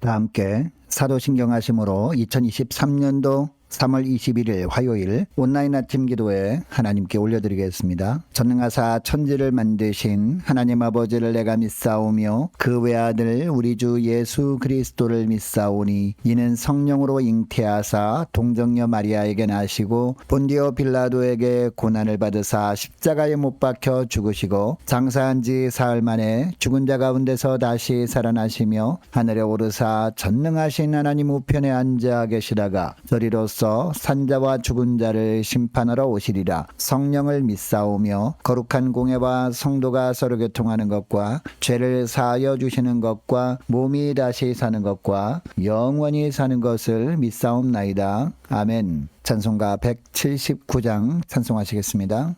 다 함께 사도신경하심으로 2023년도 3월 21일 화요일 온라인 아침 기도에 하나님께 올려드리겠습니다. 전능하사 천지를 만드신 하나님 아버지를 내가 믿사오며 그 외아들 우리 주 예수 그리스도를 믿사오니 이는 성령으로 잉태하사 동정녀 마리아에게 나시고 본디오 빌라도에게 고난을 받으사 십자가에 못 박혀 죽으시고 장사한 지 사흘 만에 죽은 자 가운데서 다시 살아나시며 하늘에 오르사 전능하신 하나님 우편에 앉아 계시다가 저리로서 산자와 죽은 자를 심판하러 오시리라. 성령을 믿사오며 거룩한 공예와 성도가 서로 교통하는 것과 죄를 사하여 주시는 것과 몸이 다시 사는 것과 영원히 사는 것을 믿사옵나이다. 아멘. 찬송가 179장 찬송하시겠습니다.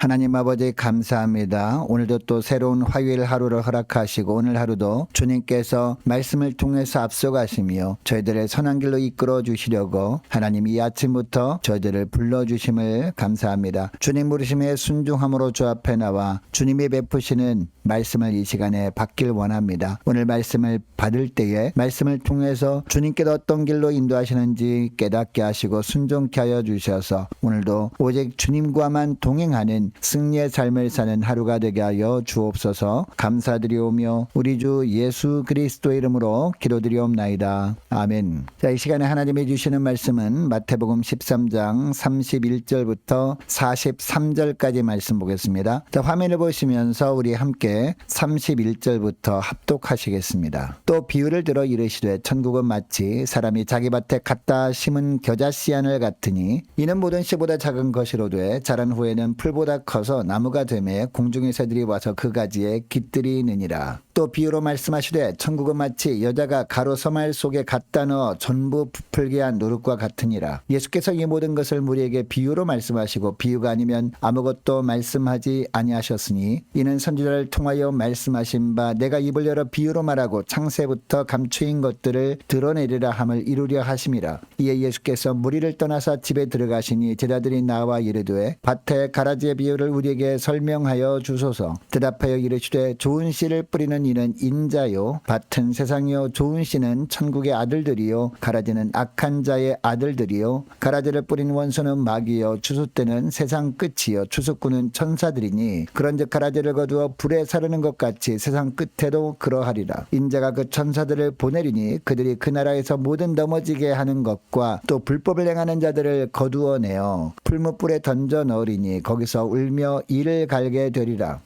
하나님 아버지 감사합니다. 오늘도 또 새로운 화요일 하루를 허락하시고 오늘 하루도 주님께서 말씀을 통해서 앞서가시며 저희들의 선한 길로 이끌어 주시려고 하나님 이 아침부터 저희들을 불러주심을 감사합니다. 주님 부르심에 순종함으로 주 앞에 나와 주님이 베푸시는 말씀을 이 시간에 받길 원합니다. 오늘 말씀을 받을 때에 말씀을 통해서 주님께서 어떤 길로 인도하시는지 깨닫게 하시고 순종케 하여 주셔서 오늘도 오직 주님과만 동행하는 승리의 삶을 사는 하루가 되게 하여 주옵소서. 감사드리오며 우리 주 예수 그리스도의 이름으로 기도드리옵나이다. 아멘. 자, 이 시간에 하나님이 주시는 말씀은 마태복음 13장 31절부터 43절까지 말씀 보겠습니다. 자, 화면을 보시면서 우리 함께 31절부터 합독하시겠습니다. 또 비유를 들어 이르시되 천국은 마치 사람이 자기 밭에 갖다 심은 겨자 씨안을 같으니 이는 모든 씨보다 작은 것이로되 자란 후에는 풀보다 커서 나무가 되매 공중의 새들이 와서 그 가지에 깃들이느니라. 또 또 비유로 말씀하시되 천국은 마치 여자가 가루 서말 속에 갖다 넣어 전부 부풀게 한 노릇과 같으니라. 예수께서 이 모든 것을 우리에게 비유로 말씀하시고 비유가 아니면 아무것도 말씀하지 아니하셨으니 이는 선지자를 통하여 말씀하신 바 내가 입을 열어 비유로 말하고 창세부터 감추인 것들을 드러내리라 함을 이루려 하심이라. 이에 예수께서 무리를 떠나사 집에 들어가시니 제자들이 나와 이르되 밭의 가라지의 비유를 우리에게 설명하여 주소서. 대답하여 이르시되 좋은 씨를 뿌리는 이는 인자요 밭은 세상이요 좋은 씨는 천국의 아들들이요 가라지는 악한 자의 아들들이요 가라지를 뿌린 원수는 마귀요 추수 때는 세상 끝이요 추수꾼은 천사들이니 그런즉 가라지를 거두어 불에 사르는 것 같이 세상 끝에도 그러하리라. 인자가 그 천사들을 보내리니 그들이 그 나라에서 모든 넘어지게 하는 것과 또 불법을 행하는 자들을 거두어내어 풀무불에 던져 넣으리니 거기서 울며 이를 갈게 되리라.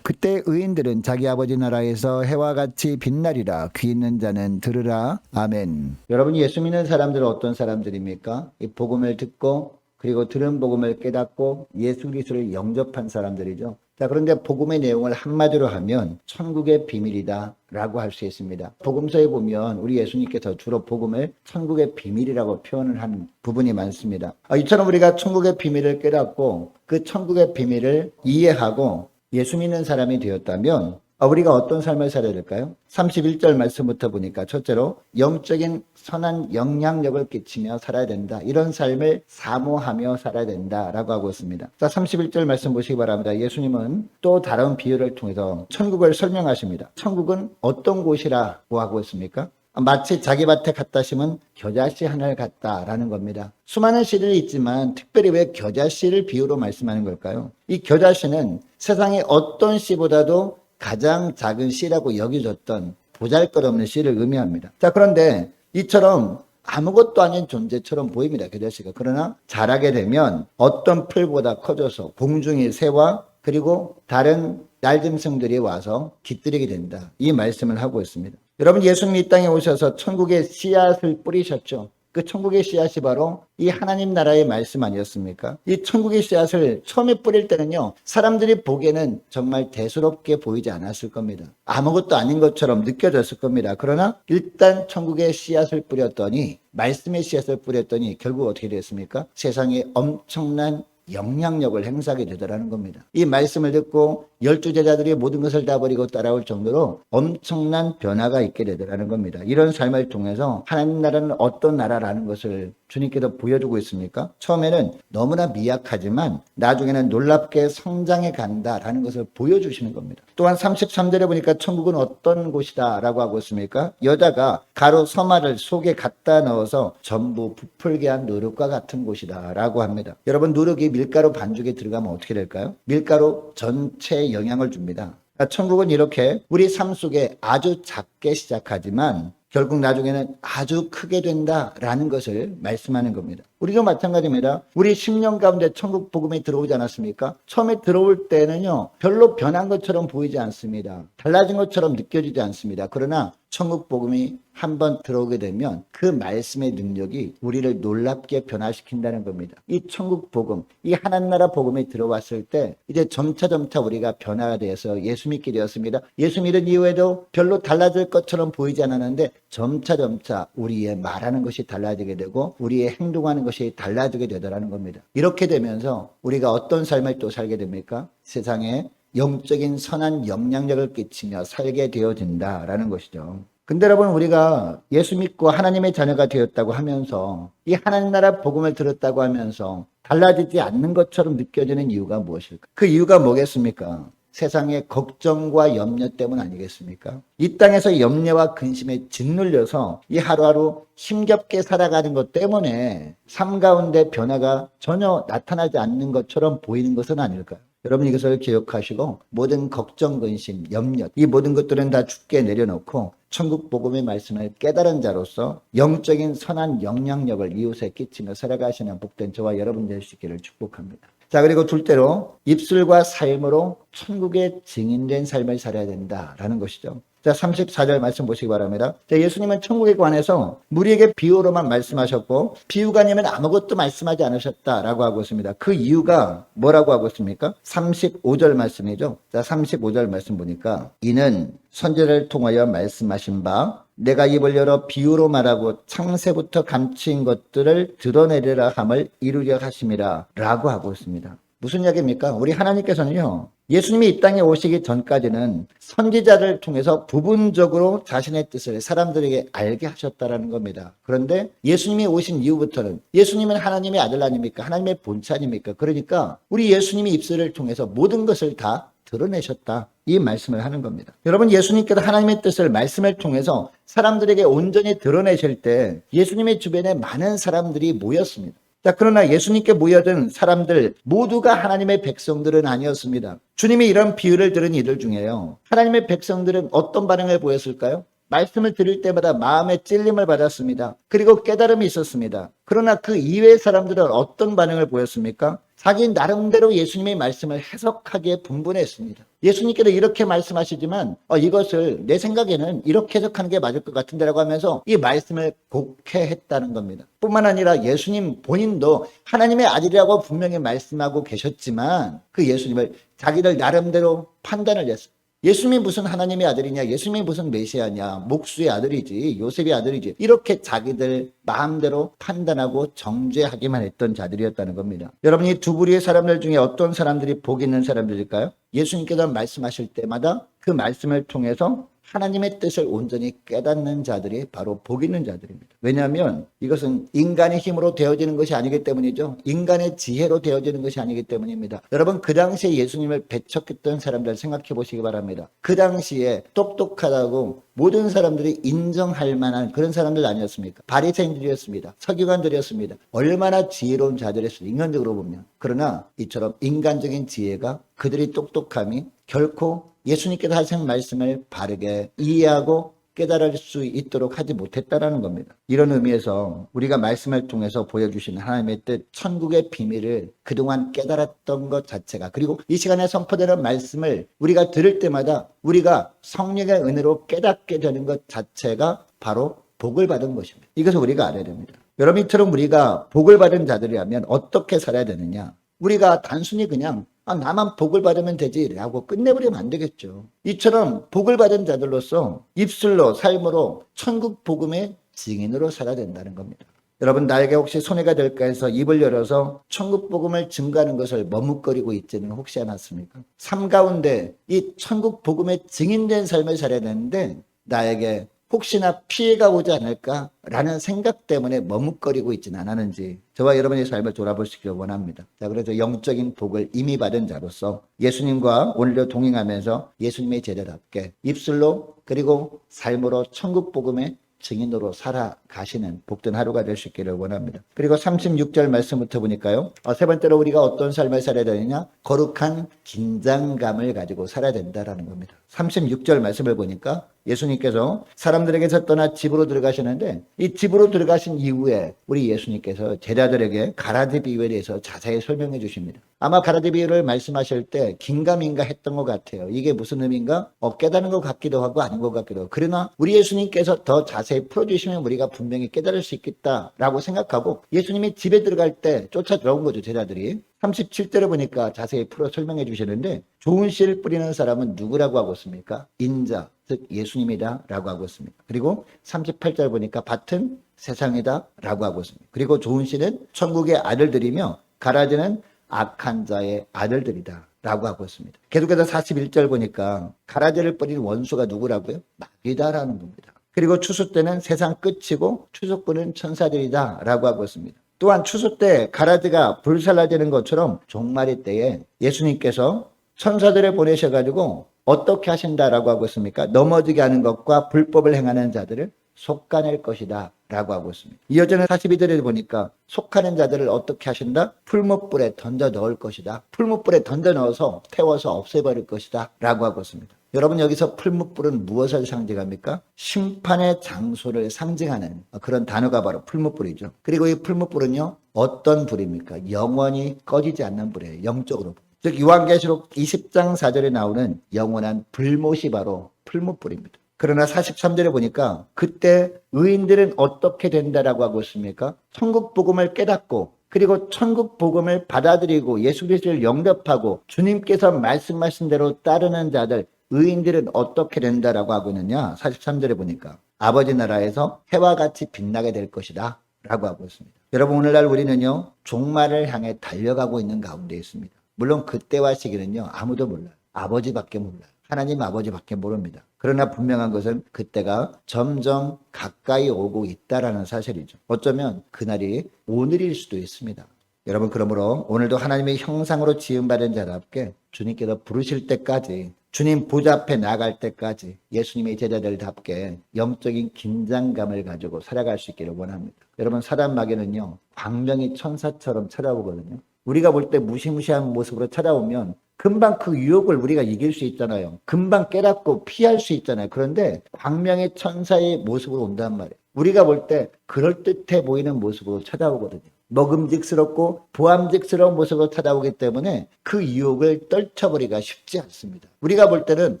그때 의인들은 자기 아버지 나라에서 해와 같이 빛나리라. 귀 있는 자는 들으라. 아멘. 여러분, 예수 믿는 사람들은 어떤 사람들입니까? 이 복음을 듣고 그리고 들은 복음을 깨닫고 예수 그리스도를 영접한 사람들이죠. 자, 그런데 복음의 내용을 한마디로 하면 천국의 비밀이다 라고 할 수 있습니다. 복음서에 보면 우리 예수님께서 주로 복음을 천국의 비밀이라고 표현을 한 부분이 많습니다. 이처럼 우리가 천국의 비밀을 깨닫고 그 천국의 비밀을 이해하고 예수 믿는 사람이 되었다면 우리가 어떤 삶을 살아야 될까요? 31절 말씀부터 보니까 첫째로 영적인 선한 영향력을 끼치며 살아야 된다. 이런 삶을 사모하며 살아야 된다라고 하고 있습니다. 자, 31절 말씀 보시기 바랍니다. 예수님은 또 다른 비유를 통해서 천국을 설명하십니다. 천국은 어떤 곳이라고 하고 있습니까? 마치 자기 밭에 갖다 심은 겨자씨 하나를 같다라는 겁니다. 수많은 씨들이 있지만 특별히 왜 겨자씨를 비유로 말씀하는 걸까요? 이 겨자씨는 세상의 어떤 씨보다도 가장 작은 씨라고 여겨졌던 보잘것없는 씨를 의미합니다. 자, 그런데 이처럼 아무것도 아닌 존재처럼 보입니다. 겨자씨가. 그러나 자라게 되면 어떤 풀보다 커져서 공중의 새와 그리고 다른 날짐승들이 와서 깃들이게 된다. 이 말씀을 하고 있습니다. 여러분, 예수님이 이 땅에 오셔서 천국의 씨앗을 뿌리셨죠. 그 천국의 씨앗이 바로 이 하나님 나라의 말씀 아니었습니까? 이 천국의 씨앗을 처음에 뿌릴 때는요, 사람들이 보기에는 정말 대수롭게 보이지 않았을 겁니다. 아무것도 아닌 것처럼 느껴졌을 겁니다. 그러나 일단 천국의 씨앗을 뿌렸더니, 말씀의 씨앗을 뿌렸더니 결국 어떻게 됐습니까? 세상에 엄청난 영향력을 행사하게 되더라는 겁니다. 이 말씀을 듣고 12제자들이 모든 것을 다 버리고 따라올 정도로 엄청난 변화가 있게 되더라는 겁니다. 이런 삶을 통해서 하나님 나라는 어떤 나라라는 것을 주님께서 보여주고 있습니까? 처음에는 너무나 미약하지만 나중에는 놀랍게 성장해 간다라는 것을 보여주시는 겁니다. 또한 33절에 보니까 천국은 어떤 곳이다 라고 하고 있습니까? 여자가 가루 서말을 속에 갖다 넣어서 전부 부풀게 한 누룩과 같은 곳이다 라고 합니다. 여러분, 누룩이 밀가루 반죽에 들어가면 어떻게 될까요? 밀가루 전체에 영향을 줍니다. 천국은 이렇게 우리 삶 속에 아주 작게 시작하지만 결국 나중에는 아주 크게 된다라는 것을 말씀하는 겁니다. 우리도 마찬가지입니다. 우리 10년 가운데 천국 복음이 들어오지 않았습니까? 처음에 들어올 때는요, 별로 변한 것처럼 보이지 않습니다. 달라진 것처럼 느껴지지 않습니다. 그러나 천국 복음이 한번 들어오게 되면 그 말씀의 능력이 우리를 놀랍게 변화시킨다는 겁니다. 이 천국 복음, 이 하나님 나라 복음이 들어왔을 때 이제 점차 우리가 변화가 되어서 예수 믿게 되었습니다. 예수 믿은 이후에도 별로 달라질 것처럼 보이지 않았는데 점차 우리의 말하는 것이 달라지게 되고 우리의 행동하는 것이 달라지게 되더라는 겁니다. 이렇게 되면서 우리가 어떤 삶을 또 살게 됩니까? 세상에 영적인 선한 영향력을 끼치며 살게 되어진다라는 것이죠. 근데 여러분, 우리가 예수 믿고 하나님의 자녀가 되었다고 하면서 이 하나님 나라 복음을 들었다고 하면서 달라지지 않는 것처럼 느껴지는 이유가 무엇일까? 그 이유가 뭐겠습니까? 세상의 걱정과 염려 때문 아니겠습니까? 이 땅에서 염려와 근심에 짓눌려서 이 하루하루 힘겹게 살아가는 것 때문에 삶 가운데 변화가 전혀 나타나지 않는 것처럼 보이는 것은 아닐까요? 여러분, 이것을 기억하시고 모든 걱정, 근심, 염려, 이 모든 것들은 다 주께 내려놓고 천국 복음의 말씀을 깨달은 자로서 영적인 선한 영향력을 이웃에 끼치며 살아가시는 복된 저와 여러분 될 수 있기를 축복합니다. 자, 그리고 둘째로 입술과 삶으로 천국의 증인된 삶을 살아야 된다라는 것이죠. 자, 34절 말씀 보시기 바랍니다. 자, 예수님은 천국에 관해서 우리에게 비유로만 말씀하셨고 비유가 아니면 아무것도 말씀하지 않으셨다라고 하고 있습니다. 그 이유가 뭐라고 하고 있습니까? 35절 말씀이죠. 자, 35절 말씀 보니까 이는 선지자를 통하여 말씀하신 바 내가 입을 열어 비유로 말하고 창세부터 감추인 것들을 드러내리라 함을 이루려 하심이라 라고 하고 있습니다. 무슨 이야기입니까? 우리 하나님께서는요, 예수님이 이 땅에 오시기 전까지는 선지자를 통해서 부분적으로 자신의 뜻을 사람들에게 알게 하셨다라는 겁니다. 그런데 예수님이 오신 이후부터는 예수님은 하나님의 아들 아닙니까? 하나님의 본체 아닙니까? 그러니까 우리 예수님이 입술을 통해서 모든 것을 다 드러내셨다. 이 말씀을 하는 겁니다. 여러분, 예수님께서 하나님의 뜻을 말씀을 통해서 사람들에게 온전히 드러내실 때 예수님의 주변에 많은 사람들이 모였습니다. 자, 그러나 예수님께 모여든 사람들 모두가 하나님의 백성들은 아니었습니다. 주님이 이런 비유를 들은 이들 중에요, 하나님의 백성들은 어떤 반응을 보였을까요? 말씀을 들을 때마다 마음의 찔림을 받았습니다. 그리고 깨달음이 있었습니다. 그러나 그 이외의 사람들은 어떤 반응을 보였습니까? 자기 나름대로 예수님의 말씀을 해석하기에 분분했습니다. 예수님께서 이렇게 말씀하시지만 이것을 내 생각에는 이렇게 해석하는 게 맞을 것 같은데라고 하면서 이 말씀을 곡해했다는 겁니다. 뿐만 아니라 예수님 본인도 하나님의 아들이라고 분명히 말씀하고 계셨지만 그 예수님을 자기들 나름대로 판단을 했습니다. 예수님이 무슨 하나님의 아들이냐, 예수님이 무슨 메시아냐, 목수의 아들이지, 요셉의 아들이지, 이렇게 자기들 마음대로 판단하고 정죄하기만 했던 자들이었다는 겁니다. 여러분, 이 두 부류의 사람들 중에 어떤 사람들이 복 있는 사람들일까요? 예수님께서 말씀하실 때마다 그 말씀을 통해서 하나님의 뜻을 온전히 깨닫는 자들이 바로 복 있는 자들입니다. 왜냐하면 이것은 인간의 힘으로 되어지는 것이 아니기 때문이죠. 인간의 지혜로 되어지는 것이 아니기 때문입니다. 여러분, 그 당시에 예수님을 배척했던 사람들 생각해 보시기 바랍니다. 그 당시에 똑똑하다고 모든 사람들이 인정할 만한 그런 사람들 아니었습니까? 바리새인들이었습니다. 서기관들이었습니다. 얼마나 지혜로운 자들이었어요, 인간적으로 보면. 그러나 이처럼 인간적인 지혜가, 그들이 똑똑함이 결코 예수님께서 하신 말씀을 바르게 이해하고 깨달을 수 있도록 하지 못했다라는 겁니다. 이런 의미에서 우리가 말씀을 통해서 보여주신 하나님의 뜻, 천국의 비밀을 그동안 깨달았던 것 자체가, 그리고 이 시간에 선포되는 말씀을 우리가 들을 때마다 우리가 성령의 은혜로 깨닫게 되는 것 자체가 바로 복을 받은 것입니다. 이것을 우리가 알아야 됩니다. 여러분, 이처럼 우리가 복을 받은 자들이라면 어떻게 살아야 되느냐? 우리가 단순히 그냥 나만 복을 받으면 되지 라고 끝내버리면 안 되겠죠. 이처럼 복을 받은 자들로서 입술로, 삶으로 천국 복음의 증인으로 살아야 된다는 겁니다. 여러분, 나에게 혹시 손해가 될까 해서 입을 열어서 천국 복음을 증거하는 것을 머뭇거리고 있지는 혹시 않았습니까? 삶 가운데 이 천국 복음의 증인된 삶을 살아야 되는데 나에게 혹시나 피해가 오지 않을까라는 생각 때문에 머뭇거리고 있지는 않았는지 저와 여러분의 삶을 돌아보시기를 원합니다. 자, 그래서 영적인 복을 이미 받은 자로서 예수님과 오늘도 동행하면서 예수님의 제자답게 입술로 그리고 삶으로 천국 복음의 증인으로 살아가시는 복된 하루가 될 수 있기를 원합니다. 그리고 36절 말씀부터 보니까요, 세 번째로 우리가 어떤 삶을 살아야 되느냐? 거룩한 긴장감을 가지고 살아야 된다라는 겁니다. 36절 말씀을 보니까 예수님께서 사람들에게서 떠나 집으로 들어가시는데 이 집으로 들어가신 이후에 우리 예수님께서 제자들에게 가라지 비유에 대해서 자세히 설명해 주십니다. 아마 가라지 비유를 말씀하실 때 긴가민가 했던 것 같아요. 이게 무슨 의미인가? 깨닫는 것 같기도 하고 아닌 것 같기도 하고. 그러나 우리 예수님께서 더 자세히 풀어주시면 우리가 분명히 깨달을 수 있겠다라고 생각하고 예수님이 집에 들어갈 때 쫓아 들어온 거죠, 제자들이. 37절에 보니까 자세히 풀어 설명해 주시는데 좋은 씨를 뿌리는 사람은 누구라고 하고 있습니까? 인자, 즉 예수님이다 라고 하고 있습니다. 그리고 38절 보니까 밭은 세상이다 라고 하고 있습니다. 그리고 좋은 씨는 천국의 아들들이며 가라지는 악한 자의 아들들이다 라고 하고 있습니다. 계속해서 41절 보니까 가라지를 뿌리는 원수가 누구라고요? 마귀다라는 겁니다. 그리고 추수 때는 세상 끝이고 추석부는 천사들이다 라고 하고 있습니다. 또한 추수 때 가라지가 불살라지는 것처럼 종말의 때에 예수님께서 천사들을 보내셔가지고 어떻게 하신다라고 하고 있습니까? 넘어지게 하는 것과 불법을 행하는 자들을 속가낼 것이다 라고 하고 있습니다. 이어지는 42절에 보니까 속하는 자들을 어떻게 하신다? 풀무불에 던져 넣을 것이다. 풀무불에 던져 넣어서 태워서 없애버릴 것이다 라고 하고 있습니다. 여러분, 여기서 풀무불은 무엇을 상징합니까? 심판의 장소를 상징하는 그런 단어가 바로 풀무불이죠. 그리고 이 풀무불은요, 어떤 불입니까? 영원히 꺼지지 않는 불이에요. 영적으로. 즉 요한계시록 20장 4절에 나오는 영원한 불못이 바로 풀무불입니다. 그러나 43절에 보니까 그때 의인들은 어떻게 된다라고 하고 있습니까? 천국 복음을 깨닫고 그리고 천국 복음을 받아들이고 예수 그리스도를 영접하고 주님께서 말씀하신 대로 따르는 자들 의인들은 어떻게 된다라고 하고 있느냐? 43절에 보니까 아버지 나라에서 해와 같이 빛나게 될 것이다 라고 하고 있습니다. 여러분 오늘날 우리는요 종말을 향해 달려가고 있는 가운데 있습니다. 물론 그때와 시기는요 아무도 몰라요. 아버지밖에 몰라요. 하나님 아버지밖에 모릅니다. 그러나 분명한 것은 그때가 점점 가까이 오고 있다라는 사실이죠. 어쩌면 그날이 오늘일 수도 있습니다. 여러분 그러므로 오늘도 하나님의 형상으로 지음받은 자답게 주님께서 부르실 때까지 주님 보좌 앞에 나갈 때까지 예수님의 제자들답게 영적인 긴장감을 가지고 살아갈 수 있기를 원합니다. 여러분 사단 마귀는요 광명이 천사처럼 찾아오거든요. 우리가 볼 때 무시무시한 모습으로 찾아오면 금방 그 유혹을 우리가 이길 수 있잖아요. 금방 깨닫고 피할 수 있잖아요. 그런데 광명의 천사의 모습으로 온단 말이에요. 우리가 볼 때 그럴듯해 보이는 모습으로 찾아오거든요. 먹음직스럽고 보암직스러운 모습으로 찾아오기 때문에 그 유혹을 떨쳐버리기가 쉽지 않습니다. 우리가 볼 때는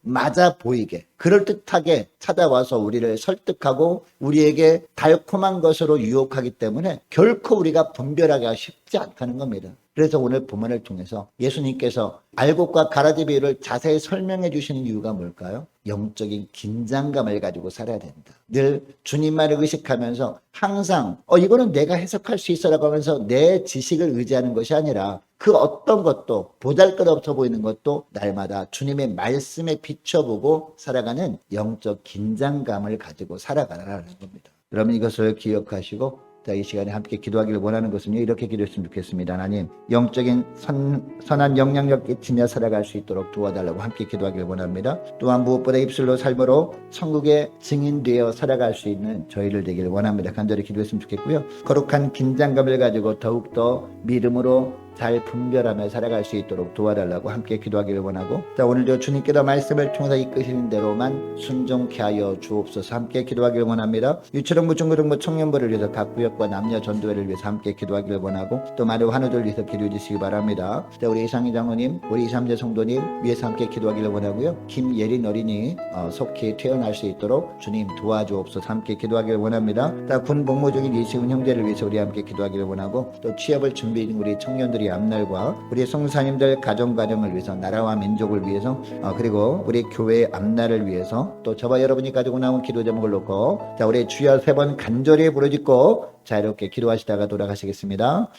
맞아 보이게 그럴듯하게 찾아와서 우리를 설득하고 우리에게 달콤한 것으로 유혹하기 때문에 결코 우리가 분별하기가 쉽지 않다는 겁니다. 그래서 오늘 본문을 통해서 예수님께서 알곡과 가라지 비유를 자세히 설명해 주시는 이유가 뭘까요? 영적인 긴장감을 가지고 살아야 된다. 늘 주님만을 의식하면서 항상 이거는 내가 해석할 수 있어라고 하면서 내 지식을 의지하는 것이 아니라 그 어떤 것도 보잘것없어 보이는 것도 날마다 주님의 말씀에 비춰보고 살아가는 영적 긴장감을 가지고 살아가라는 겁니다. 여러분 이것을 기억하시고 이 시간에 함께 기도하기를 원하는 것은요 이렇게 기도했으면 좋겠습니다. 하나님 영적인 선한 영향력 끼치며 살아갈 수 있도록 도와달라고 함께 기도하기를 원합니다. 또한 무엇보다 입술로 삶으로 천국의 증인되어 살아갈 수 있는 저희를 되기를 원합니다. 간절히 기도했으면 좋겠고요. 거룩한 긴장감을 가지고 더욱더 믿음으로 잘 분별하며 살아갈 수 있도록 도와달라고 함께 기도하기를 원하고 오늘도 주님께서 말씀을 통해서 이끄시는 대로만 순종케 하여 주옵소서. 함께 기도하기를 원합니다. 유치원부 중고등부 청년부를 위해서 각 구역과 남녀 전도회를 위해서 함께 기도하기를 원하고 또 많은 환우들 위해서 기도해 주시기 바랍니다. 우리 이상희 장로님 우리 이삼재 성도님 위해서 함께 기도하기를 원하고요. 김예린 어린이 속히 퇴원할 수 있도록 주님 도와주옵소서. 함께 기도하기를 원합니다. 군 복무 중인 이시훈 형제를 위해서 우리 함께 기도하기를 원하고 또 취업을 준비 중인 우리 청년들이 앞날과 우리 성사님들 가정을 위해서 나라와 민족을 위해서 그리고 우리 교회의 앞날을 위해서 또 저와 여러분이 가지고 나온 기도 제목을 놓고 우리 주여 3번 간절히 부르짖고 자유롭게 기도하시다가 돌아가시겠습니다.